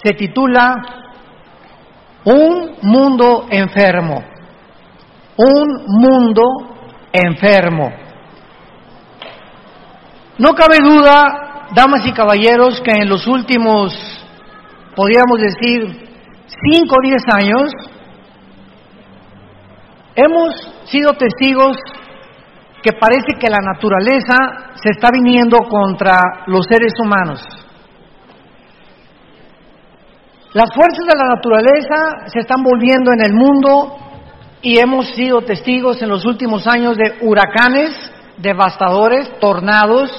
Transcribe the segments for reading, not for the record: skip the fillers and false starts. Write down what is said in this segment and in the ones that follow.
se titula Un mundo enfermo. Un mundo enfermo. No cabe duda, damas y caballeros, que en los últimos, podríamos decir, 5 o 10 años, hemos sido testigos que parece que la naturaleza se está viniendo contra los seres humanos. Las fuerzas de la naturaleza se están volviendo en el mundo y hemos sido testigos en los últimos años de huracanes devastadores, tornados,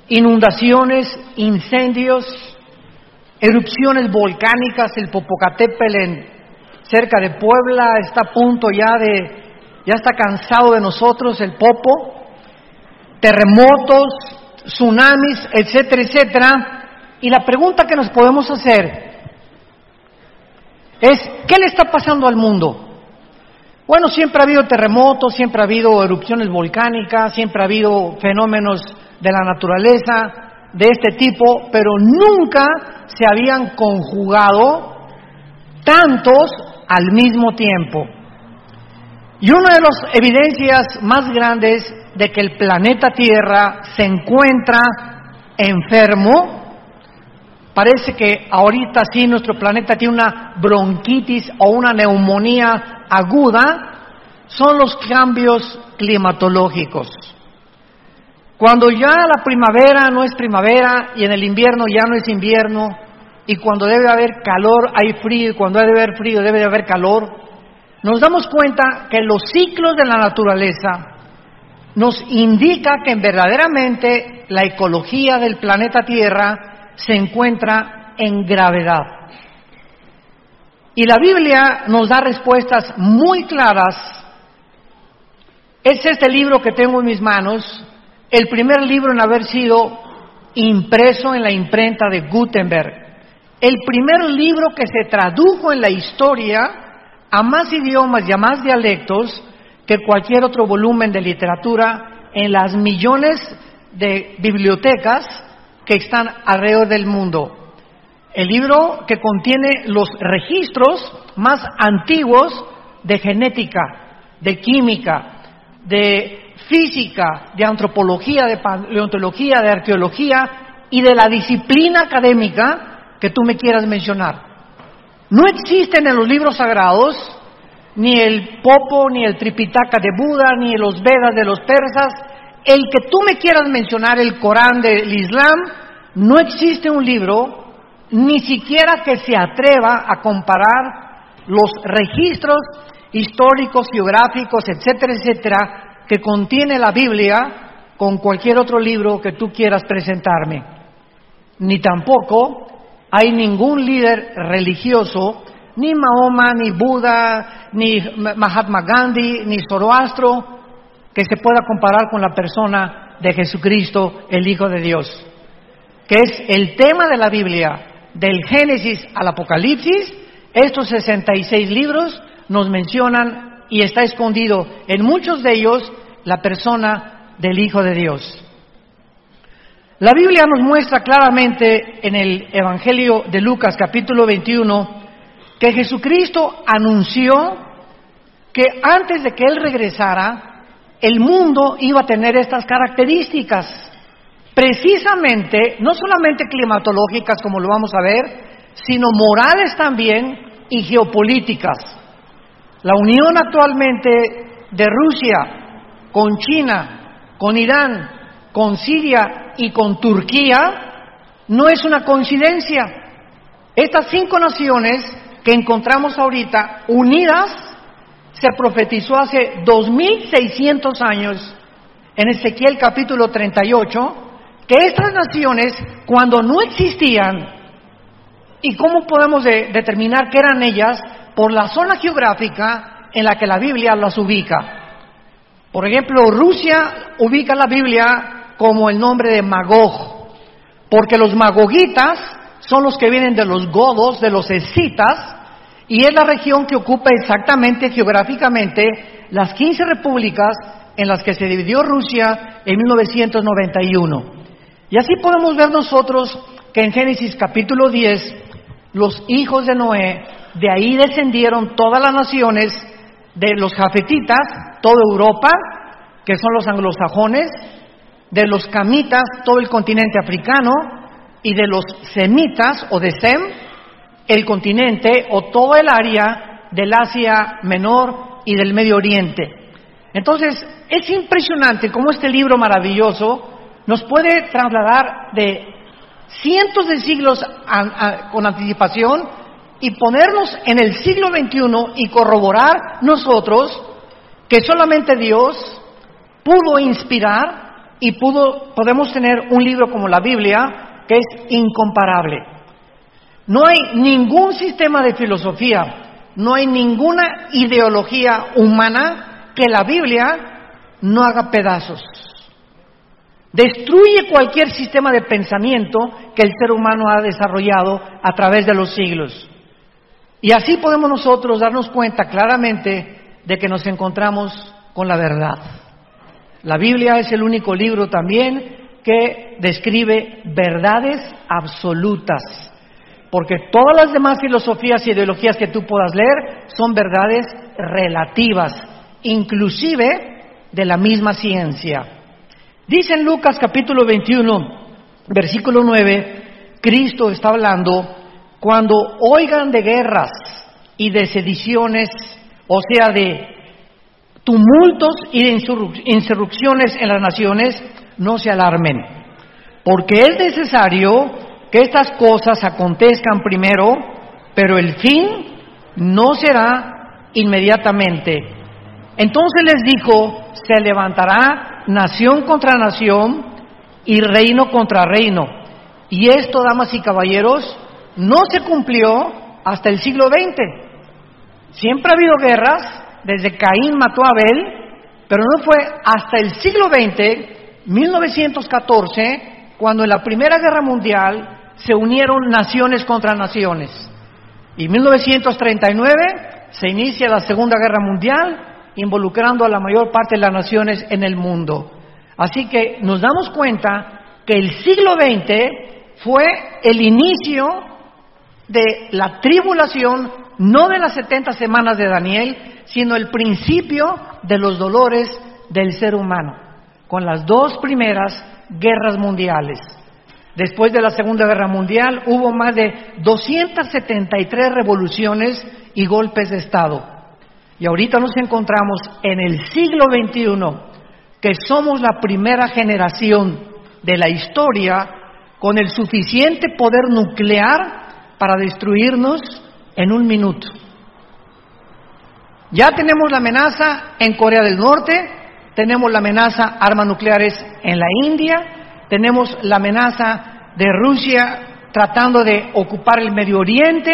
inundaciones, incendios, erupciones volcánicas. El Popocatépetl cerca de Puebla está a punto ya está cansado de nosotros el Popo, terremotos, tsunamis, etcétera, etcétera. Y la pregunta que nos podemos hacer es, ¿qué le está pasando al mundo? Bueno, siempre ha habido terremotos, siempre ha habido erupciones volcánicas, siempre ha habido fenómenos de la naturaleza de este tipo, pero nunca se habían conjugado tantos al mismo tiempo. Y una de las evidencias más grandes de que el planeta Tierra se encuentra enfermo, parece que ahorita sí nuestro planeta tiene una bronquitis o una neumonía aguda, son los cambios climatológicos. Cuando ya la primavera no es primavera y en el invierno ya no es invierno, y cuando debe haber calor hay frío, y cuando debe haber frío debe haber calor, nos damos cuenta que los ciclos de la naturaleza nos indica que verdaderamente la ecología del planeta Tierra se encuentra en gravedad. Y la Biblia nos da respuestas muy claras. Es este libro que tengo en mis manos, el primer libro en haber sido impreso en la imprenta de Gutenberg, el primer libro que se tradujo en la historia a más idiomas y a más dialectos que cualquier otro volumen de literatura en las millones de bibliotecas que están alrededor del mundo. El libro que contiene los registros más antiguos de genética, de química, de física, de antropología, de paleontología, de arqueología y de la disciplina académica que tú me quieras mencionar. No existen en los libros sagrados ni el Popo, ni el Tripitaka de Buda, ni los Vedas de los persas. El que tú me quieras mencionar, el Corán del Islam, no existe un libro, ni siquiera que se atreva a comparar los registros históricos, geográficos, etcétera, etcétera, que contiene la Biblia con cualquier otro libro que tú quieras presentarme. Ni tampoco hay ningún líder religioso, ni Mahoma, ni Buda, ni Mahatma Gandhi, ni Zoroastro, que se pueda comparar con la persona de Jesucristo, el Hijo de Dios, que es el tema de la Biblia, del Génesis al Apocalipsis. Estos 66 libros nos mencionan y está escondido en muchos de ellos la persona del Hijo de Dios. La Biblia nos muestra claramente en el Evangelio de Lucas, capítulo 21, que Jesucristo anunció que antes de que Él regresara, el mundo iba a tener estas características, precisamente, no solamente climatológicas como lo vamos a ver, sino morales también y geopolíticas. La unión actualmente de Rusia con China, con Irán, con Siria y con Turquía no es una coincidencia. Estas 5 naciones que encontramos ahorita unidas, se profetizó hace 2600 años en Ezequiel capítulo 38, que estas naciones, cuando no existían, ¿y cómo podemos determinar qué eran ellas? Por la zona geográfica en la que la Biblia las ubica. Por ejemplo, Rusia ubica la Biblia como el nombre de Magog, porque los magogitas son los que vienen de los godos, de los escitas, y es la región que ocupa exactamente geográficamente las 15 repúblicas en las que se dividió Rusia en 1991. Y así podemos ver nosotros que en Génesis capítulo 10 los hijos de Noé, de ahí descendieron todas las naciones de los jafetitas, toda Europa, que son los anglosajones, de los camitas, todo el continente africano, y de los semitas o de Sem, el continente o toda el área del Asia Menor y del Medio Oriente. Entonces, es impresionante cómo este libro maravilloso nos puede trasladar de cientos de siglos con anticipación y ponernos en el siglo XXI y corroborar nosotros que solamente Dios pudo inspirar y podemos tener un libro como la Biblia que es incomparable. No hay ningún sistema de filosofía, no hay ninguna ideología humana que la Biblia no haga pedazos. Destruye cualquier sistema de pensamiento que el ser humano ha desarrollado a través de los siglos. Y así podemos nosotros darnos cuenta claramente de que nos encontramos con la verdad. La Biblia es el único libro también que describe verdades absolutas, porque todas las demás filosofías y ideologías que tú puedas leer son verdades relativas, inclusive de la misma ciencia. Dice en Lucas capítulo 21, versículo 9, Cristo está hablando: cuando oigan de guerras y de sediciones, o sea, de tumultos y de insurrecciones en las naciones, no se alarmen, porque es necesario que estas cosas acontezcan primero, pero el fin no será inmediatamente. Entonces les dijo: se levantará nación contra nación y reino contra reino. Y esto, damas y caballeros, no se cumplió hasta el siglo XX. Siempre ha habido guerras, desde Caín mató a Abel, pero no fue hasta el siglo XX, 1914, cuando en la Primera Guerra Mundial se unieron naciones contra naciones. Y en 1939 se inicia la Segunda Guerra Mundial, involucrando a la mayor parte de las naciones en el mundo. Así que nos damos cuenta que el siglo XX fue el inicio de la tribulación, no de las 70 semanas de Daniel, sino el principio de los dolores del ser humano, con las dos primeras guerras mundiales. Después de la Segunda Guerra Mundial hubo más de 273 revoluciones y golpes de Estado. Y ahorita nos encontramos en el siglo XXI, que somos la primera generación de la historia con el suficiente poder nuclear para destruirnos en un minuto. Ya tenemos la amenaza en Corea del Norte, tenemos la amenaza armas nucleares en la India, tenemos la amenaza de Rusia tratando de ocupar el Medio Oriente,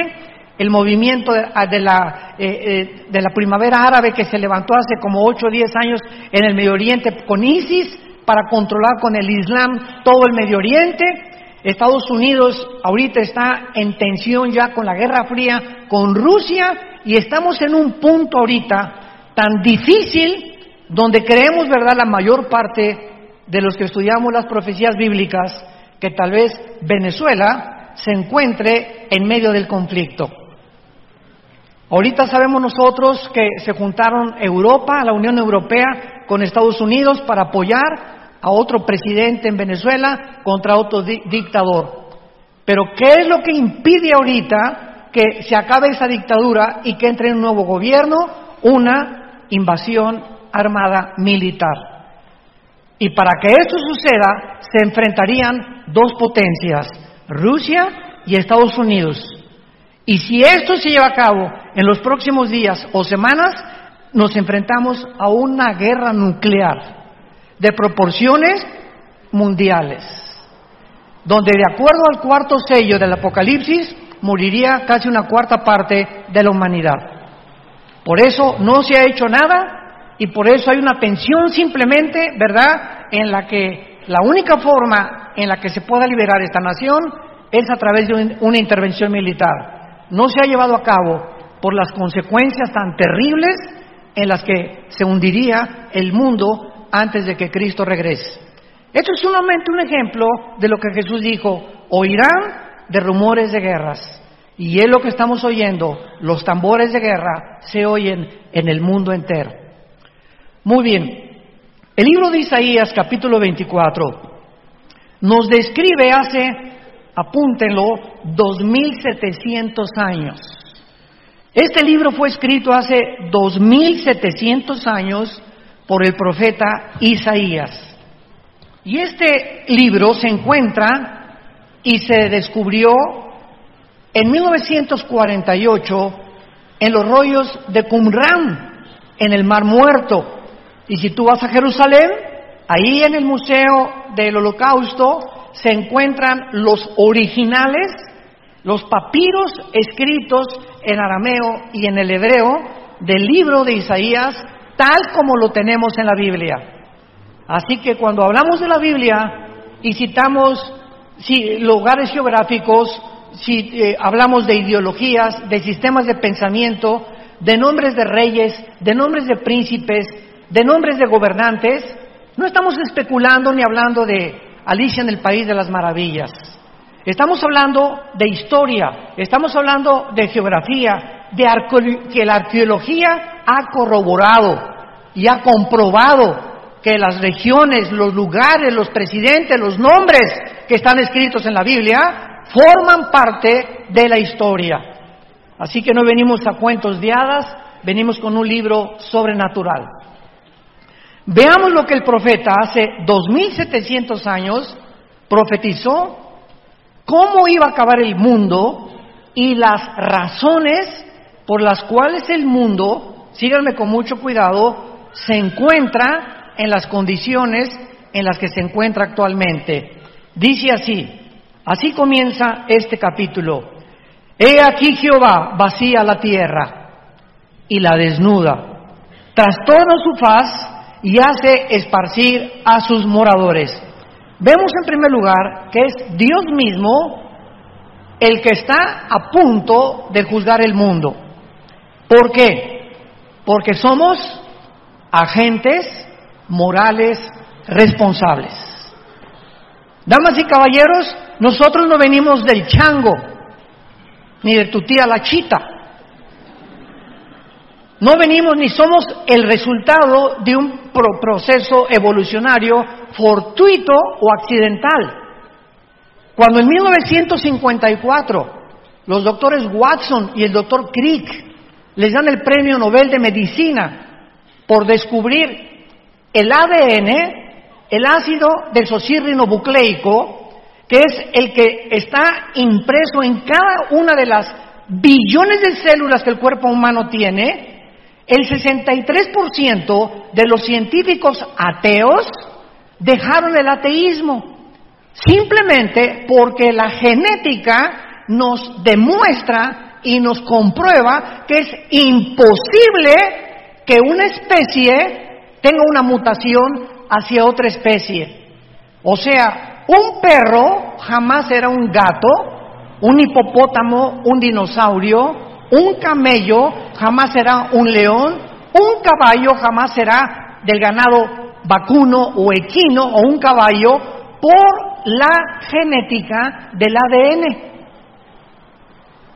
el movimiento de la primavera árabe que se levantó hace como 8 o 10 años en el Medio Oriente con ISIS para controlar con el Islam todo el Medio Oriente. Estados Unidos ahorita está en tensión ya con la Guerra Fría con Rusia y estamos en un punto ahorita tan difícil donde creemos, ¿verdad?, la mayor parte de los que estudiamos las profecías bíblicas, que tal vez Venezuela se encuentre en medio del conflicto. Ahorita sabemos nosotros que se juntaron Europa, la Unión Europea, con Estados Unidos para apoyar a otro presidente en Venezuela contra otro dictador. Pero ¿qué es lo que impide ahorita que se acabe esa dictadura y que entre un nuevo gobierno? Una invasión armada militar. Y para que esto suceda, se enfrentarían dos potencias, Rusia y Estados Unidos. Y si esto se lleva a cabo en los próximos días o semanas, nos enfrentamos a una guerra nuclear de proporciones mundiales, donde de acuerdo al cuarto sello del Apocalipsis, moriría casi una cuarta parte de la humanidad. Por eso no se ha hecho nada y por eso hay una tensión simplemente, ¿verdad?, en la que la única forma en la que se pueda liberar esta nación es a través de una intervención militar. No se ha llevado a cabo por las consecuencias tan terribles en las que se hundiría el mundo antes de que Cristo regrese. Esto es solamente un ejemplo de lo que Jesús dijo: oirán de rumores de guerras. Y es lo que estamos oyendo, los tambores de guerra se oyen en el mundo entero. Muy bien, el libro de Isaías, capítulo 24, nos describe hace, apúntenlo, 2700 años. Este libro fue escrito hace 2700 años por el profeta Isaías. Y este libro se encuentra y se descubrió en 1948 en los rollos de Qumran, en el Mar Muerto. Y si tú vas a Jerusalén, ahí en el Museo del Holocausto se encuentran los originales, los papiros escritos en arameo y en el hebreo del libro de Isaías, tal como lo tenemos en la Biblia. Así que cuando hablamos de la Biblia y citamos lugares geográficos, hablamos de ideologías, de sistemas de pensamiento, de nombres de reyes, de nombres de príncipes, de nombres de gobernantes, no estamos especulando ni hablando de Alicia en el País de las Maravillas. Estamos hablando de historia, estamos hablando de geografía, que la arqueología ha corroborado y ha comprobado que las regiones, los lugares, los presidentes, los nombres que están escritos en la Biblia forman parte de la historia. Así que no venimos a cuentos de hadas, venimos con un libro sobrenatural. Veamos lo que el profeta hace 2700 años profetizó, cómo iba a acabar el mundo y las razones por las cuales el mundo, síganme con mucho cuidado, se encuentra en las condiciones en las que se encuentra actualmente. Dice así comienza este capítulo: He aquí Jehová vacía la tierra y la desnuda, trastorna su faz y hace esparcir a sus moradores. Vemos en primer lugar que es Dios mismo el que está a punto de juzgar el mundo. ¿Por qué? Porque somos agentes morales responsables. Damas y caballeros, nosotros no venimos del chango, ni de tu tía la chita. No venimos ni somos el resultado de un proceso evolucionario fortuito o accidental. Cuando en 1954 los doctores Watson y el doctor Crick les dan el premio Nobel de Medicina por descubrir el ADN, el ácido desoxirribonucleico, que es el que está impreso en cada una de las billones de células que el cuerpo humano tiene, el 63% de los científicos ateos dejaron el ateísmo, simplemente porque la genética nos demuestra y nos comprueba que es imposible que una especie tenga una mutación hacia otra especie. O sea, un perro jamás será un gato, un hipopótamo, un dinosaurio, un camello jamás será un león, un caballo jamás será del ganado vacuno o equino o un caballo por la genética del ADN.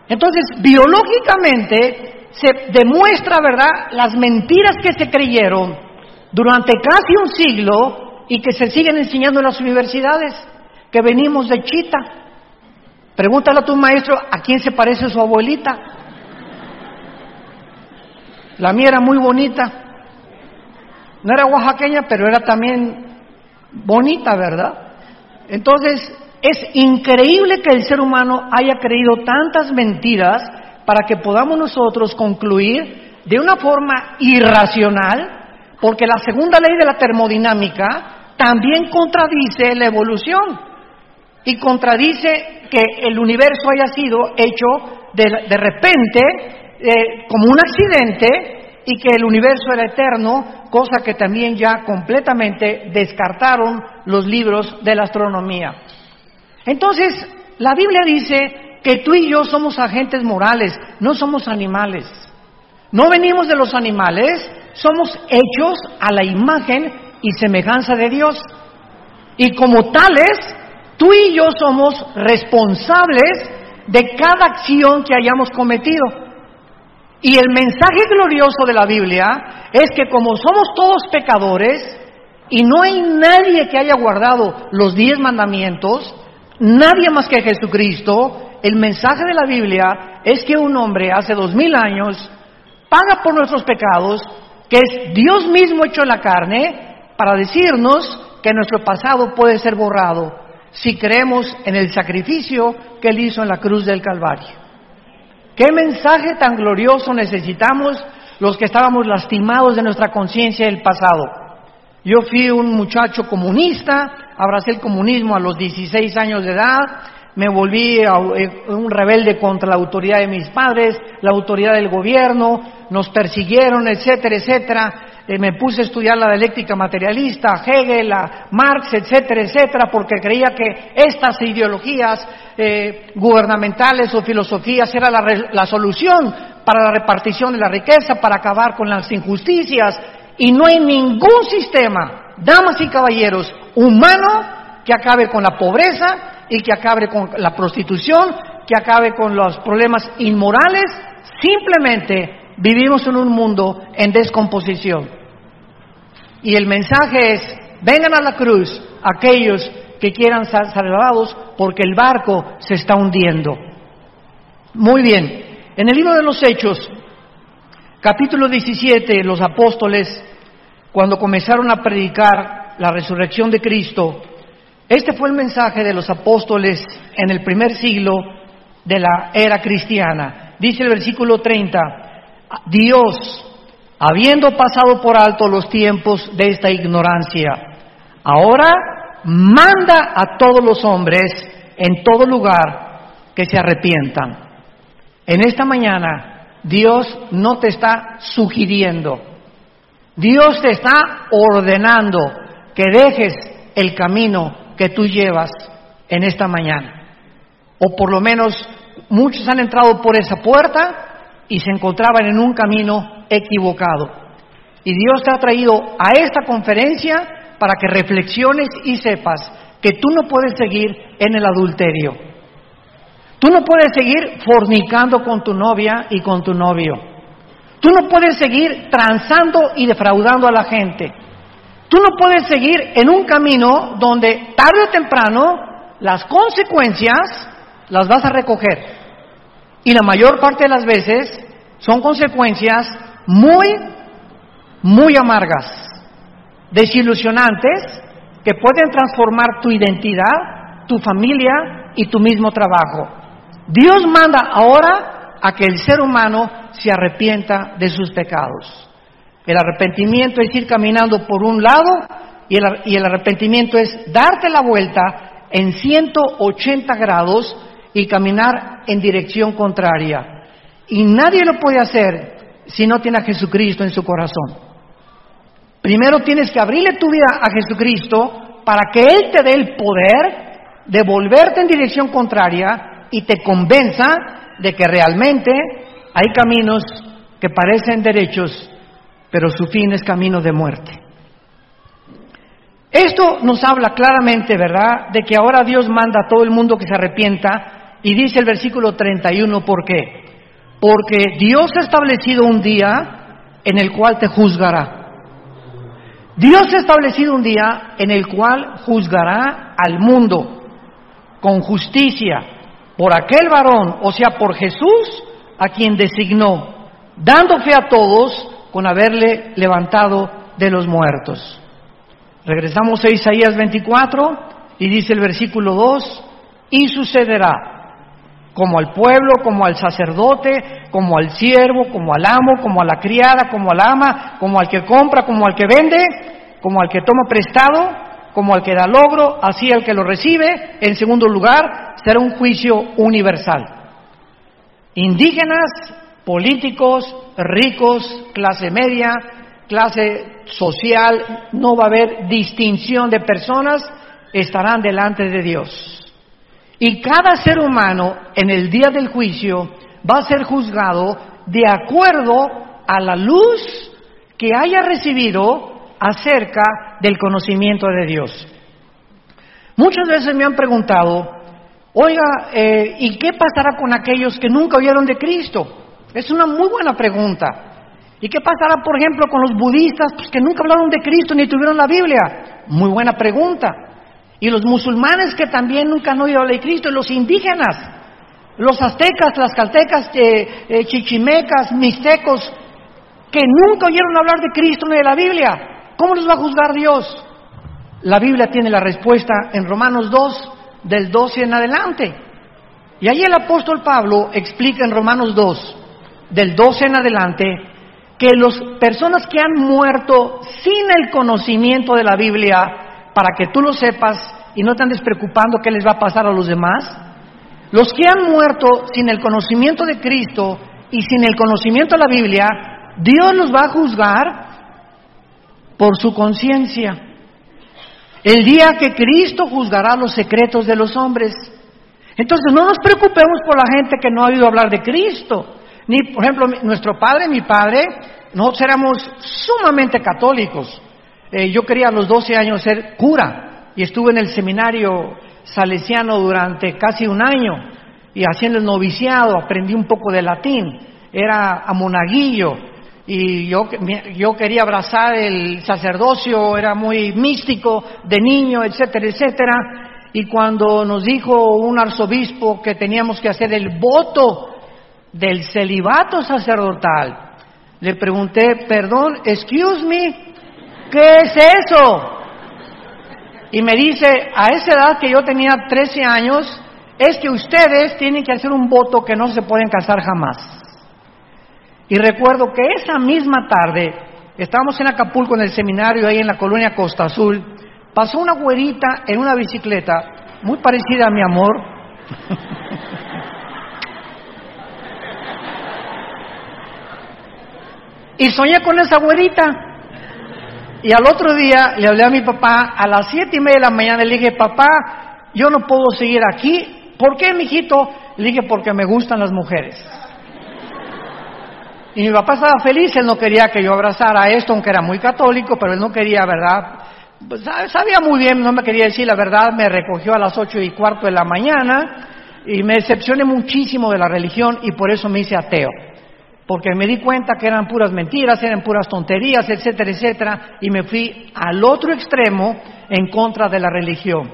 Entonces, biológicamente se demuestra, ¿verdad?, las mentiras que se creyeron durante casi un siglo y que se siguen enseñando en las universidades, que venimos de chita. Pregúntale a tu maestro a quién se parece su abuelita. La mía era muy bonita. No era oaxaqueña, pero era también bonita, ¿verdad? Entonces, es increíble que el ser humano haya creído tantas mentiras para que podamos nosotros concluir de una forma irracional, porque la segunda ley de la termodinámica también contradice la evolución y contradice que el universo haya sido hecho de repente como un accidente y que el universo era eterno, cosa que también ya completamente descartaron los libros de la astronomía. Entonces, la Biblia dice que tú y yo somos agentes morales, no somos animales. No venimos de los animales, somos hechos a la imagen y semejanza de Dios. Y como tales, tú y yo somos responsables de cada acción que hayamos cometido. Y el mensaje glorioso de la Biblia es que como somos todos pecadores y no hay nadie que haya guardado los 10 mandamientos, nadie más que Jesucristo, el mensaje de la Biblia es que un hombre hace 2000 años paga por nuestros pecados, que es Dios mismo hecho en la carne, para decirnos que nuestro pasado puede ser borrado si creemos en el sacrificio que Él hizo en la cruz del Calvario. ¿Qué mensaje tan glorioso necesitamos los que estábamos lastimados de nuestra conciencia del pasado? Yo fui un muchacho comunista, abracé el comunismo a los 16 años de edad, me volví un rebelde contra la autoridad de mis padres, la autoridad del gobierno, nos persiguieron, etcétera, etcétera. Me puse a estudiar la dialéctica materialista, a Hegel, a Marx, etcétera, etcétera, porque creía que estas ideologías gubernamentales o filosofías era la solución para la repartición de la riqueza, para acabar con las injusticias. Y no hay ningún sistema, damas y caballeros, humano que acabe con la pobreza y que acabe con la prostitución, que acabe con los problemas inmorales. Simplemente vivimos en un mundo en descomposición. Y el mensaje es: vengan a la cruz aquellos que quieran ser salvados, porque el barco se está hundiendo. Muy bien, en el libro de los Hechos, capítulo 17, los apóstoles, cuando comenzaron a predicar la resurrección de Cristo, este fue el mensaje de los apóstoles en el primer siglo de la era cristiana. Dice el versículo 30, Dios, habiendo pasado por alto los tiempos de esta ignorancia, ahora manda a todos los hombres en todo lugar que se arrepientan. En esta mañana, Dios no te está sugiriendo, Dios te está ordenando que dejes el camino que tú llevas en esta mañana. O por lo menos muchos han entrado por esa puerta y se encontraban en un camino equivocado. Y Dios te ha traído a esta conferencia para que reflexiones y sepas que tú no puedes seguir en el adulterio. Tú no puedes seguir fornicando con tu novia y con tu novio. Tú no puedes seguir transando y defraudando a la gente. Tú no puedes seguir en un camino donde tarde o temprano las consecuencias las vas a recoger. Y la mayor parte de las veces son consecuencias muy amargas, desilusionantes, que pueden transformar tu identidad, tu familia y tu mismo trabajo. Dios manda ahora a que el ser humano se arrepienta de sus pecados. El arrepentimiento es ir caminando por un lado y el arrepentimiento es darte la vuelta en 180 grados y caminar en dirección contraria. Y nadie lo puede hacer si no tiene a Jesucristo en su corazón. Primero tienes que abrirle tu vida a Jesucristo para que Él te dé el poder de volverte en dirección contraria y te convenza de que realmente hay caminos que parecen derechos, pero su fin es camino de muerte. Esto nos habla claramente, ¿verdad?, de que ahora Dios manda a todo el mundo que se arrepienta, y dice el versículo 31, ¿por qué? Porque Dios ha establecido un día en el cual te juzgará. Dios ha establecido un día en el cual juzgará al mundo con justicia por aquel varón, o sea, por Jesús, a quien designó, dando fe a todos con haberle levantado de los muertos. Regresamos a Isaías 24 y dice el versículo 2, y sucederá como al pueblo, como al sacerdote, como al siervo, como al amo, como a la criada, como al ama, como al que compra, como al que vende, como al que toma prestado, como al que da logro, así al que lo recibe. En segundo lugar, será un juicio universal. Indígenas, políticos, ricos, clase media, clase social, no va a haber distinción de personas, estarán delante de Dios. Y cada ser humano en el día del juicio va a ser juzgado de acuerdo a la luz que haya recibido acerca del conocimiento de Dios. Muchas veces me han preguntado, Oiga, ¿y qué pasará con aquellos que nunca oyeron de Cristo? Es una muy buena pregunta. ¿Y qué pasará, por ejemplo, con los budistas pues, que nunca hablaron de Cristo ni tuvieron la Biblia? Muy buena pregunta. Y los musulmanes que también nunca han oído hablar de Cristo, y los indígenas, los aztecas, las caltecas, chichimecas, mixtecos, que nunca oyeron hablar de Cristo ni de la Biblia. ¿Cómo los va a juzgar Dios? La Biblia tiene la respuesta en Romanos 2, del 12 en adelante. Y ahí el apóstol Pablo explica en Romanos 2, del 12 en adelante, que las personas que han muerto sin el conocimiento de la Biblia, para que tú lo sepas y no te andes preocupando qué les va a pasar a los demás, los que han muerto sin el conocimiento de Cristo y sin el conocimiento de la Biblia, Dios los va a juzgar por su conciencia. El día que Cristo juzgará los secretos de los hombres. Entonces no nos preocupemos por la gente que no ha oído hablar de Cristo. Ni, por ejemplo, nuestro padre, mi padre, nosotros éramos sumamente católicos. Yo quería a los 12 años ser cura y estuve en el seminario salesiano durante casi un año y haciendo el noviciado aprendí un poco de latín. Era a monaguillo. Y yo quería abrazar el sacerdocio, era muy místico de niño, etcétera, etcétera. Y cuando nos dijo un arzobispo que teníamos que hacer el voto del celibato sacerdotal, le pregunté, perdón, excuse me, ¿qué es eso? Y me dice, a esa edad que yo tenía 13 años, es que ustedes tienen que hacer un voto que no se pueden casar jamás. Y recuerdo que esa misma tarde, estábamos en Acapulco en el seminario, ahí en la colonia Costa Azul, pasó una güerita en una bicicleta, muy parecida a mi amor, y soñé con esa güerita. Y al otro día le hablé a mi papá, a las 7:30 de la mañana, le dije, papá, yo no puedo seguir aquí. ¿Por qué, mijito? Le dije, porque me gustan las mujeres. Y mi papá estaba feliz, él no quería que yo abrazara esto, aunque era muy católico, pero él no quería, ¿verdad? Pues, sabía muy bien, no me quería decir la verdad, me recogió a las 8:15 de la mañana y me decepcioné muchísimo de la religión y por eso me hice ateo. Porque me di cuenta que eran puras mentiras, eran puras tonterías, etcétera, etcétera, y me fui al otro extremo en contra de la religión.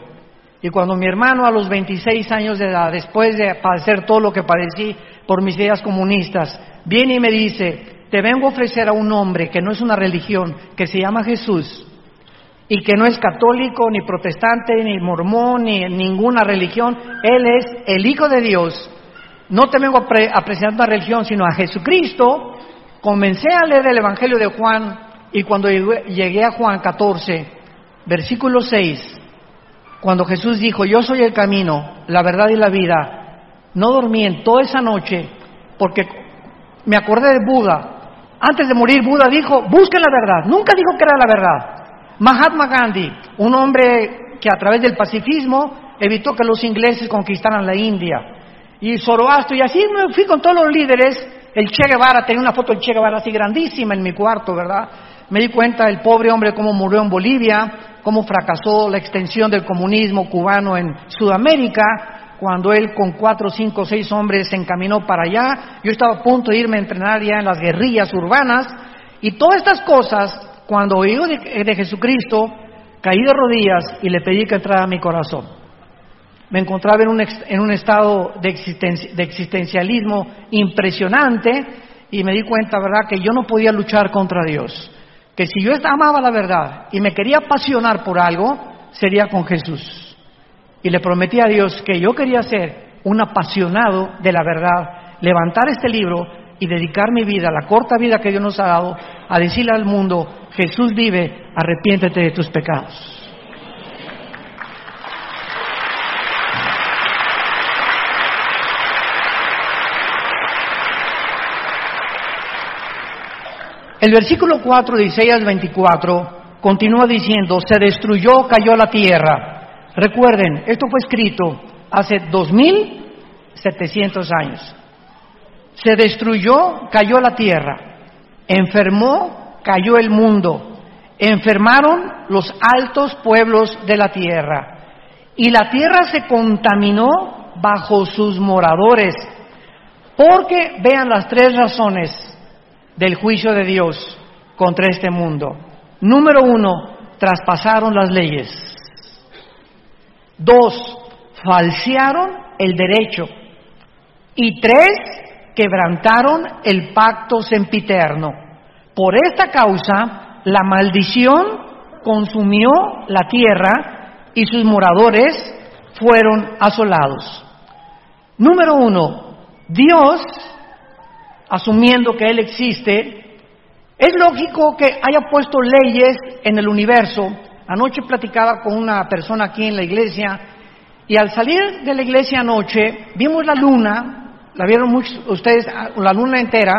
Y cuando mi hermano a los 26 años de edad, después de padecer todo lo que padecí por mis ideas comunistas, viene y me dice, te vengo a ofrecer a un hombre que no es una religión, que se llama Jesús, y que no es católico, ni protestante, ni mormón, ni ninguna religión, Él es el Hijo de Dios. No te vengo a presentar una religión, sino a Jesucristo. Comencé a leer el Evangelio de Juan, y cuando llegué a Juan 14, versículo 6, cuando Jesús dijo, yo soy el camino, la verdad y la vida, no dormí en toda esa noche, porque me acordé de Buda. Antes de morir, Buda dijo, busquen la verdad. Nunca dijo que era la verdad. Mahatma Gandhi, un hombre que a través del pacifismo evitó que los ingleses conquistaran la India. Y Zoroastro, y así me fui con todos los líderes. El Che Guevara, tenía una foto del Che Guevara así grandísima en mi cuarto, ¿verdad? Me di cuenta del pobre hombre cómo murió en Bolivia, cómo fracasó la extensión del comunismo cubano en Sudamérica, cuando él con 4, 5, 6 hombres se encaminó para allá. Yo estaba a punto de irme a entrenar ya en las guerrillas urbanas, y todas estas cosas, cuando oí de Jesucristo, caí de rodillas y le pedí que entrara a mi corazón. Me encontraba en un estado de existencialismo impresionante, y me di cuenta, ¿verdad?, que yo no podía luchar contra Dios, que si yo amaba la verdad y me quería apasionar por algo, sería con Jesús. Y le prometí a Dios que yo quería ser un apasionado de la verdad, levantar este libro y dedicar mi vida, la corta vida que Dios nos ha dado, a decirle al mundo, Jesús vive, arrepiéntete de tus pecados. El versículo 4 de Isaías 24 continúa diciendo, se destruyó, cayó la tierra. Recuerden, esto fue escrito hace 2700 años. Se destruyó, cayó la tierra. Enfermó, cayó el mundo. Enfermaron los altos pueblos de la tierra. Y la tierra se contaminó bajo sus moradores. Porque vean las 3 razones del juicio de Dios contra este mundo. Número 1, traspasaron las leyes. 2, falsearon el derecho. Y 3, quebrantaron el pacto sempiterno. Por esta causa, la maldición consumió la tierra y sus moradores fueron asolados. Número 1, Dios, asumiendo que Él existe, es lógico que haya puesto leyes en el universo. Anoche platicaba con una persona aquí en la iglesia y al salir de la iglesia anoche vimos la luna, la vieron muchos ustedes, la luna entera,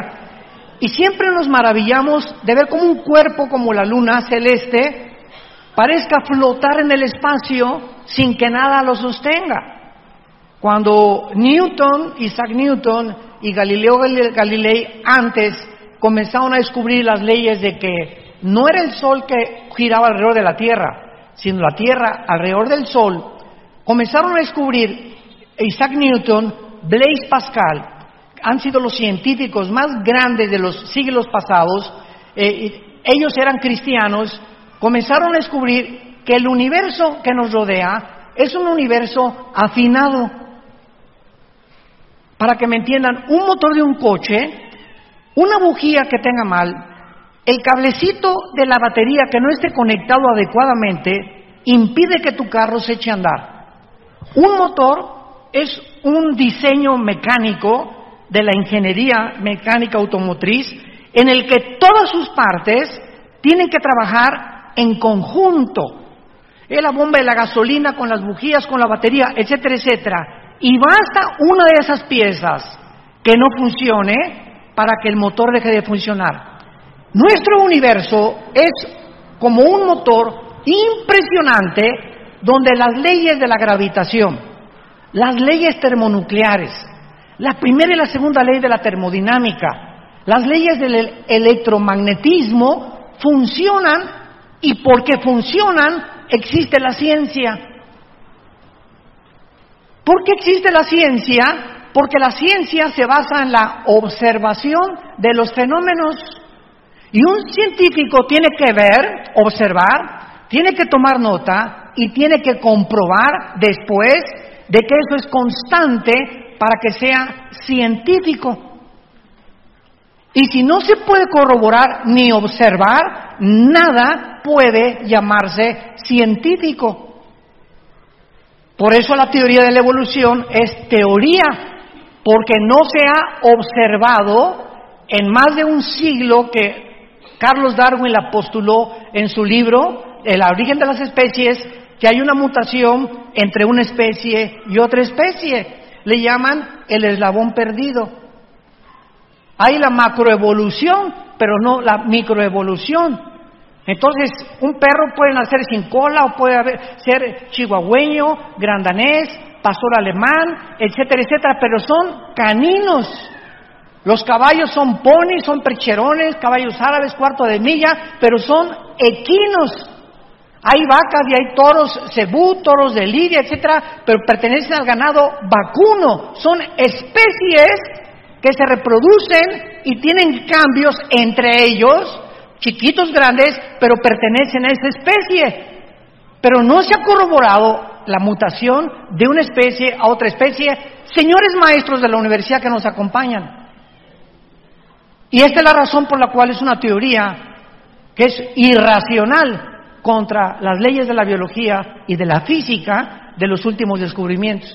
y siempre nos maravillamos de ver cómo un cuerpo como la luna celeste parezca flotar en el espacio sin que nada lo sostenga. Cuando Isaac Newton y Galileo Galilei antes comenzaron a descubrir las leyes de que no era el Sol que giraba alrededor de la Tierra, sino la Tierra alrededor del Sol, comenzaron a descubrir Isaac Newton, Blaise Pascal, han sido los científicos más grandes de los siglos pasados, ellos eran cristianos, comenzaron a descubrir que el universo que nos rodea es un universo afinado. Para que me entiendan, un motor de un coche, una bujía que tenga mal, el cablecito de la batería que no esté conectado adecuadamente, impide que tu carro se eche a andar. Un motor es un diseño mecánico de la ingeniería mecánica automotriz en el que todas sus partes tienen que trabajar en conjunto. La bomba de la gasolina con las bujías, con la batería, etcétera, etcétera. Y basta una de esas piezas que no funcione para que el motor deje de funcionar. Nuestro universo es como un motor impresionante donde las leyes de la gravitación, las leyes termonucleares, la primera y la segunda ley de la termodinámica, las leyes del electromagnetismo funcionan, y porque funcionan existe la ciencia. ¿Por qué existe la ciencia? Porque la ciencia se basa en la observación de los fenómenos. Y un científico tiene que ver, observar, tiene que tomar nota y tiene que comprobar después de que eso es constante para que sea científico. Y si no se puede corroborar ni observar, nada puede llamarse científico. Por eso la teoría de la evolución es teoría, porque no se ha observado en más de un siglo que Carlos Darwin la postuló en su libro, El origen de las especies, que hay una mutación entre una especie y otra especie. Le llaman el eslabón perdido. Hay la macroevolución, pero no la microevolución. Entonces, un perro puede nacer sin cola o puede ser chihuahueño, grandanés, pastor alemán, etcétera, etcétera, pero son caninos. Los caballos son ponis, son percherones, caballos árabes, cuarto de milla, pero son equinos. Hay vacas y hay toros cebú, toros de lidia, etcétera, pero pertenecen al ganado vacuno. Son especies que se reproducen y tienen cambios entre ellos, chiquitos, grandes, pero pertenecen a esa especie. Pero no se ha corroborado la mutación de una especie a otra especie. Señores maestros de la universidad que nos acompañan. Y esta es la razón por la cual es una teoría que es irracional contra las leyes de la biología y de la física de los últimos descubrimientos.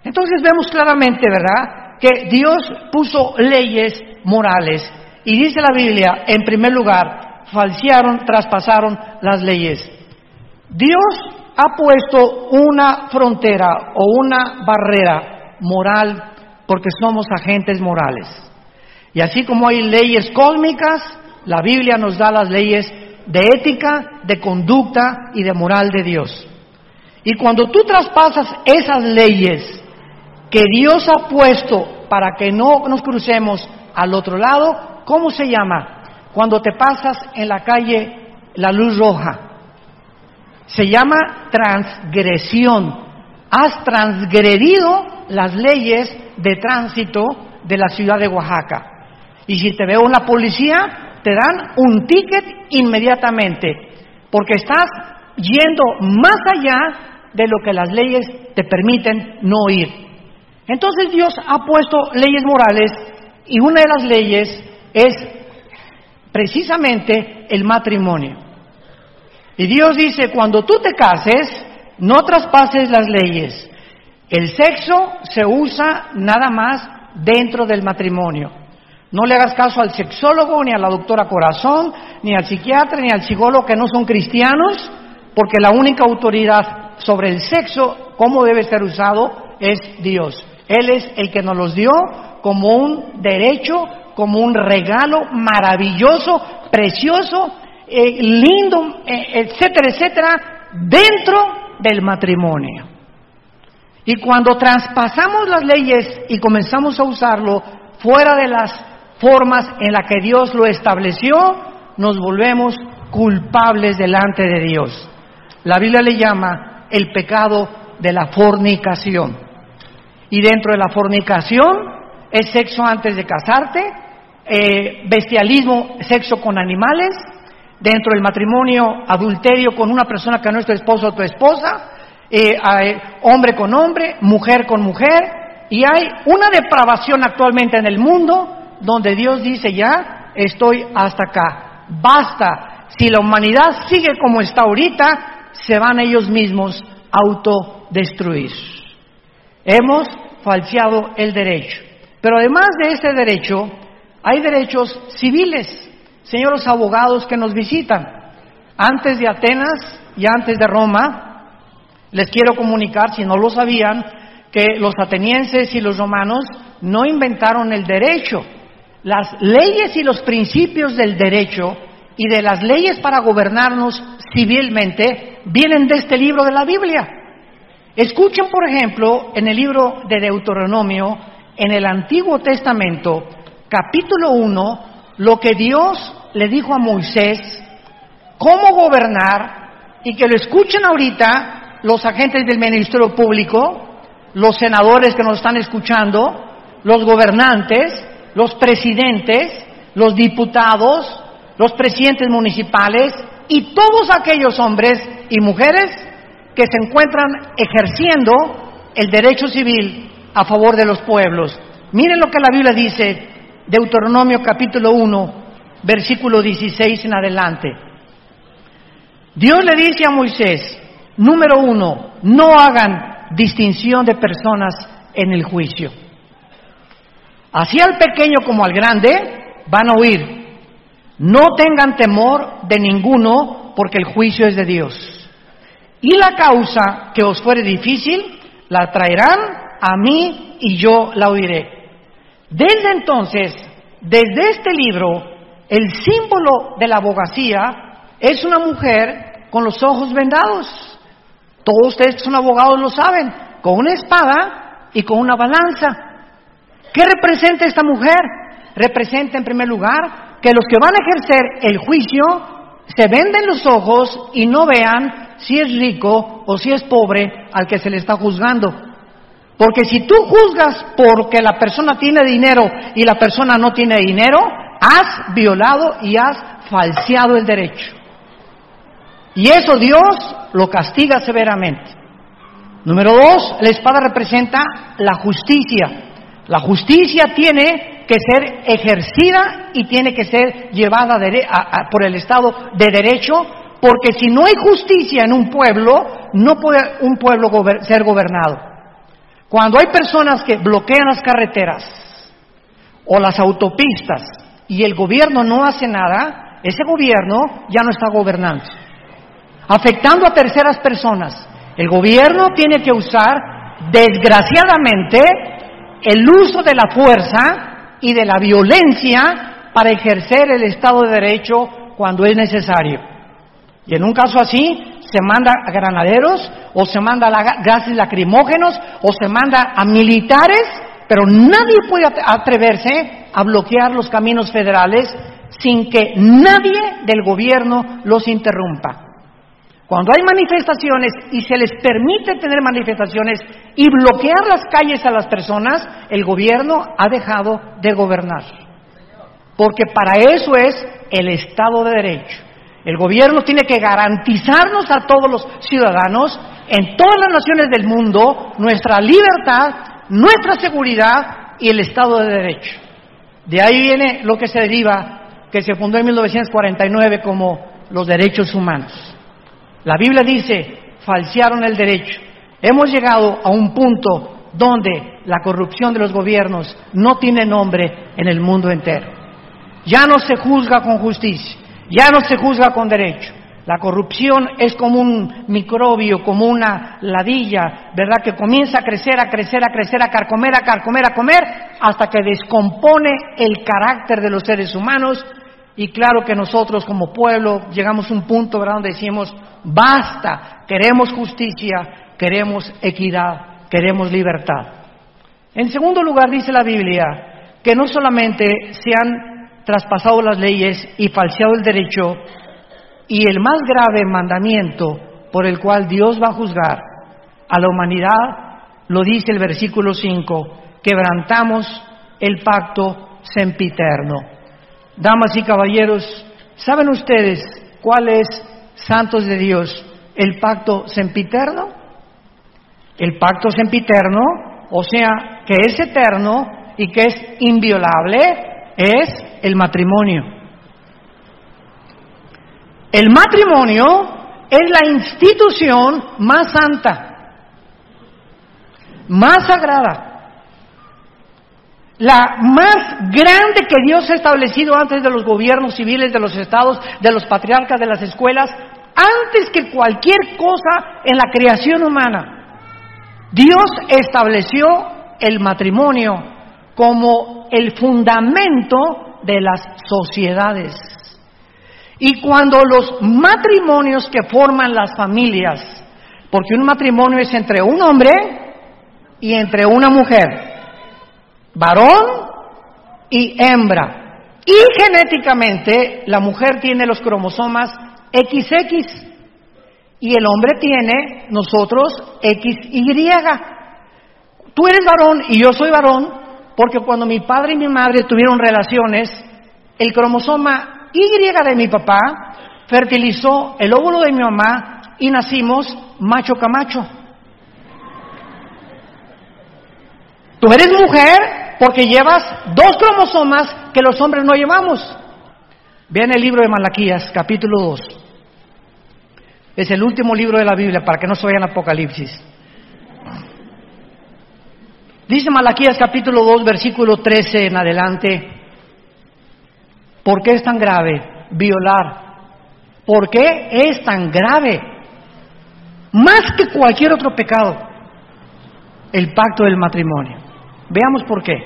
Entonces vemos claramente, ¿verdad?, que Dios puso leyes morales. Y dice la Biblia, en primer lugar, falsearon, traspasaron las leyes. Dios ha puesto una frontera o una barrera moral porque somos agentes morales. Y así como hay leyes cósmicas, la Biblia nos da las leyes de ética, de conducta y de moral de Dios. Y cuando tú traspasas esas leyes que Dios ha puesto para que no nos crucemos al otro lado, ¿cómo se llama? Cuando te pasas en la calle la luz roja. Se llama transgresión. has transgredido las leyes de tránsito de la ciudad de Oaxaca. Y si te veo en la policía, te dan un ticket inmediatamente, porque estás yendo más allá de lo que las leyes te permiten no ir. Entonces Dios ha puesto leyes morales, y una de las leyes es precisamente el matrimonio. Y Dios dice, cuando tú te cases, no traspases las leyes. El sexo se usa nada más dentro del matrimonio. No le hagas caso al sexólogo, ni a la doctora Corazón, ni al psiquiatra, ni al psicólogo que no son cristianos, porque la única autoridad sobre el sexo, cómo debe ser usado, es Dios. Él es el que nos los dio como un derecho, como un regalo maravilloso, precioso, lindo, etcétera, etcétera, dentro del matrimonio. Y cuando traspasamos las leyes y comenzamos a usarlo fuera de las formas en las que Dios lo estableció, nos volvemos culpables delante de Dios. La Biblia le llama el pecado de la fornicación. Y dentro de la fornicación es sexo antes de casarte, bestialismo, sexo con animales, dentro del matrimonio, adulterio con una persona que no es tu esposo o tu esposa, hombre con hombre, mujer con mujer, y hay una depravación actualmente en el mundo donde Dios dice ya, estoy hasta acá, basta, si la humanidad sigue como está ahorita, se van ellos mismos a autodestruir. Hemos falseado el derecho, pero además de ese derecho, hay derechos civiles. Señores abogados que nos visitan, antes de Atenas y antes de Roma, les quiero comunicar, si no lo sabían, que los atenienses y los romanos no inventaron el derecho. Las leyes y los principios del derecho y de las leyes para gobernarnos civilmente vienen de este libro de la Biblia. Escuchen, por ejemplo, en el libro de Deuteronomio, en el Antiguo Testamento, capítulo 1, lo que Dios le dijo a Moisés, cómo gobernar, y que lo escuchen ahorita los agentes del Ministerio Público, los senadores que nos están escuchando, los gobernantes, los presidentes, los diputados, los presidentes municipales y todos aquellos hombres y mujeres que se encuentran ejerciendo el derecho civil a favor de los pueblos. Miren lo que la Biblia dice, Deuteronomio capítulo 1, versículo 16 en adelante. Dios le dice a Moisés, número 1, no hagan distinción de personas en el juicio. Así al pequeño como al grande van a huir. No tengan temor de ninguno, porque el juicio es de Dios. Y la causa que os fuere difícil, la traerán a mí y yo la oiré. Desde entonces, desde este libro, el símbolo de la abogacía es una mujer con los ojos vendados. Todos ustedes que son abogados lo saben, con una espada y con una balanza. ¿Qué representa esta mujer? Representa en primer lugar que los que van a ejercer el juicio se venden los ojos y no vean si es rico o si es pobre al que se le está juzgando. Porque si tú juzgas porque la persona tiene dinero y la persona no tiene dinero, has violado y has falseado el derecho. Y eso Dios lo castiga severamente. Número 2, la espada representa la justicia. La justicia tiene que ser ejercida y tiene que ser llevada por el Estado de Derecho, porque si no hay justicia en un pueblo, no puede un pueblo ser gobernado. Cuando hay personas que bloquean las carreteras o las autopistas y el gobierno no hace nada, ese gobierno ya no está gobernando, afectando a terceras personas. El gobierno tiene que usar, desgraciadamente, el uso de la fuerza y de la violencia para ejercer el Estado de Derecho cuando es necesario. Y en un caso así, se manda a granaderos, o se manda a gases lacrimógenos, o se manda a militares, pero nadie puede atreverse a bloquear los caminos federales sin que nadie del gobierno los interrumpa. Cuando hay manifestaciones y se les permite tener manifestaciones y bloquear las calles a las personas, el gobierno ha dejado de gobernar. Porque para eso es el Estado de Derecho. El gobierno tiene que garantizarnos a todos los ciudadanos en todas las naciones del mundo nuestra libertad, nuestra seguridad y el Estado de Derecho. De ahí viene lo que se deriva, que se fundó en 1949 como los derechos humanos. La Biblia dice, falsearon el derecho. Hemos llegado a un punto donde la corrupción de los gobiernos no tiene nombre en el mundo entero. Ya no se juzga con justicia, ya no se juzga con derecho. La corrupción es como un microbio, como una ladilla, ¿verdad? Que comienza a crecer, a carcomer, hasta que descompone el carácter de los seres humanos. Y claro que nosotros como pueblo llegamos a un punto, ¿verdad?, donde decimos, basta, queremos justicia, queremos equidad, queremos libertad. En segundo lugar, dice la Biblia que no solamente se han traspasado las leyes y falseado el derecho, y el más grave mandamiento por el cual Dios va a juzgar a la humanidad, lo dice el versículo 5, quebrantamos el pacto sempiterno. Damas y caballeros, ¿saben ustedes cuál es, santos de Dios, el pacto sempiterno? El pacto sempiterno, o sea, que es eterno y que es inviolable, es el matrimonio. El matrimonio es la institución más santa, más sagrada, la más grande que Dios ha establecido antes de los gobiernos civiles, de los estados, de los patriarcas, de las escuelas, antes que cualquier cosa en la creación humana. Dios estableció el matrimonio como el fundamento de las sociedades. Y cuando los matrimonios que forman las familias, porque un matrimonio es entre un hombre y entre una mujer, varón y hembra, y genéticamente la mujer tiene los cromosomas XX y el hombre tiene nosotros XY. Tú eres varón y yo soy varón porque cuando mi padre y mi madre tuvieron relaciones, el cromosoma Y de mi papá fertilizó el óvulo de mi mamá y nacimos macho camacho. Tú eres mujer porque llevas 2 cromosomas que los hombres no llevamos. Vean el libro de Malaquías, capítulo 2. Es el último libro de la Biblia para que no se vayan a Apocalipsis. Dice Malaquías capítulo 2, versículo 13 en adelante. ¿Por qué es tan grave violar? ¿Por qué es tan grave? Más que cualquier otro pecado, el pacto del matrimonio. Veamos por qué.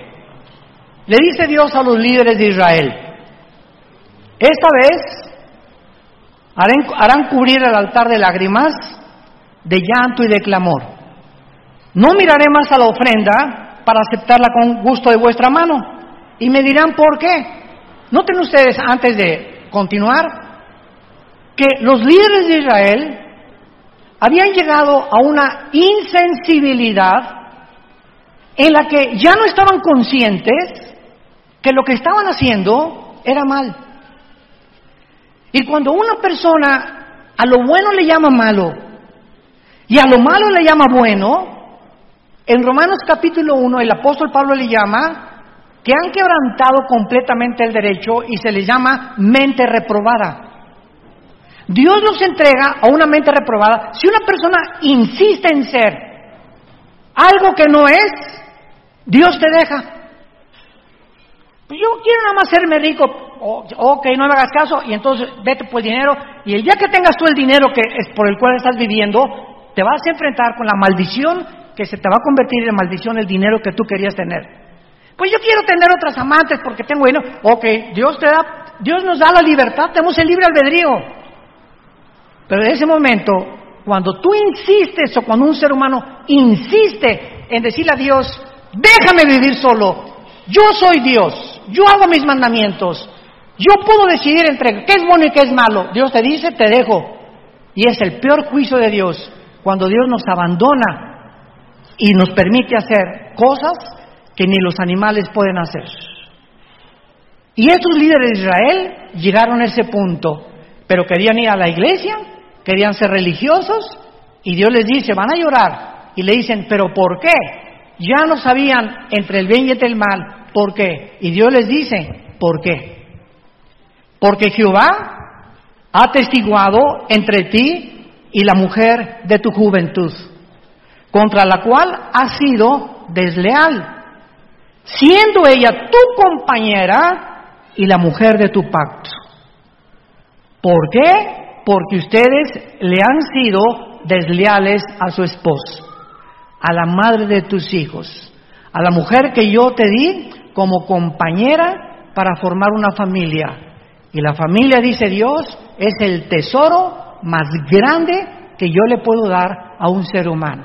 Le dice Dios a los líderes de Israel, esta vez harán cubrir el altar de lágrimas, de llanto y de clamor. No miraré más a la ofrenda para aceptarla con gusto de vuestra mano. Y me dirán por qué. Noten ustedes, antes de continuar, que los líderes de Israel habían llegado a una insensibilidad en la que ya no estaban conscientes que lo que estaban haciendo era mal. Y cuando una persona a lo bueno le llama malo y a lo malo le llama bueno, en Romanos capítulo 1 el apóstol Pablo le llama que han quebrantado completamente el derecho y se les llama mente reprobada. Dios nos entrega a una mente reprobada. Si una persona insiste en ser algo que no es, Dios te deja. Yo quiero nada más hacerme rico. Ok, no me hagas caso y entonces vete por el dinero. Y el día que tengas tú el dinero que es por el cual estás viviendo, te vas a enfrentar con la maldición que se te va a convertir en maldición el dinero que tú querías tener. Pues yo quiero tener otras amantes porque tengo dinero. Ok, Dios nos da la libertad, tenemos el libre albedrío. Pero en ese momento, cuando tú insistes o cuando un ser humano insiste en decirle a Dios, déjame vivir solo, yo soy Dios, yo hago mis mandamientos, yo puedo decidir entre qué es bueno y qué es malo. Dios te dice, te dejo. Y es el peor juicio de Dios cuando Dios nos abandona y nos permite hacer cosas que ni los animales pueden hacer. Y estos líderes de Israel llegaron a ese punto, pero querían ir a la iglesia, querían ser religiosos, y Dios les dice, van a llorar, y le dicen, ¿pero por qué? Ya no sabían entre el bien y el mal, ¿por qué? Y Dios les dice, ¿por qué? Porque Jehová ha atestiguado entre ti y la mujer de tu juventud, contra la cual has sido desleal, siendo ella tu compañera y la mujer de tu pacto. ¿Por qué? Porque ustedes le han sido desleales a su esposo, a la madre de tus hijos, a la mujer que yo te di como compañera para formar una familia. Y la familia, dice Dios, es el tesoro más grande que yo le puedo dar a un ser humano.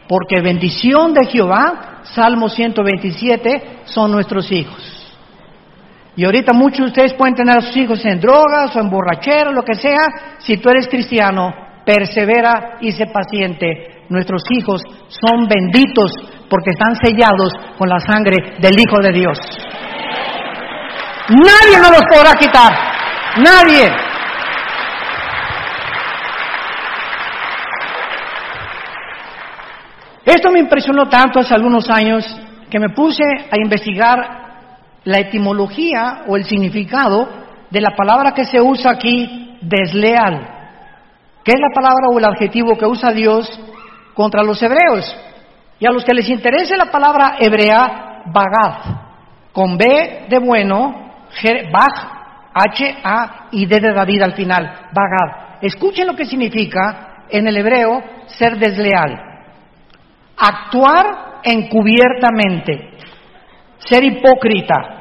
Porque bendición de Jehová, Salmo 127, son nuestros hijos. Y ahorita muchos de ustedes pueden tener a sus hijos en drogas o en borrachera, lo que sea. Si tú eres cristiano, persevera y sé paciente. Nuestros hijos son benditos porque están sellados con la sangre del Hijo de Dios. Nadie nos los podrá quitar. Nadie. Esto me impresionó tanto hace algunos años que me puse a investigar la etimología o el significado de la palabra que se usa aquí, desleal, que es la palabra o el adjetivo que usa Dios contra los hebreos. Y a los que les interese la palabra hebrea, bagad, con B de bueno, baj, H-A y D de David al final, bagad. Escuchen lo que significa en el hebreo ser desleal. Actuar encubiertamente, ser hipócrita,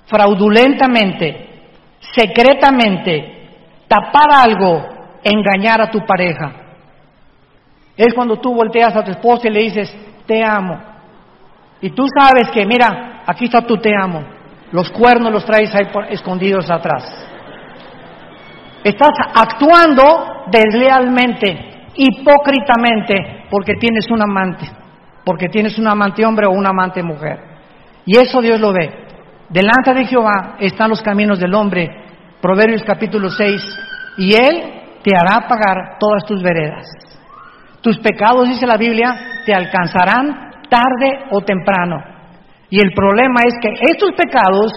fraudulentamente, secretamente, tapar algo, engañar a tu pareja. Es cuando tú volteas a tu esposa y le dices, te amo. Y tú sabes que, mira, aquí está tu te amo. Los cuernos los traes ahí escondidos atrás. Estás actuando deslealmente, hipócritamente, porque tienes un amante hombre o una amante mujer. Y eso Dios lo ve. Delante de Jehová están los caminos del hombre, Proverbios capítulo 6, y Él te hará pagar todas tus veredas. Tus pecados, dice la Biblia, te alcanzarán tarde o temprano. Y el problema es que estos pecados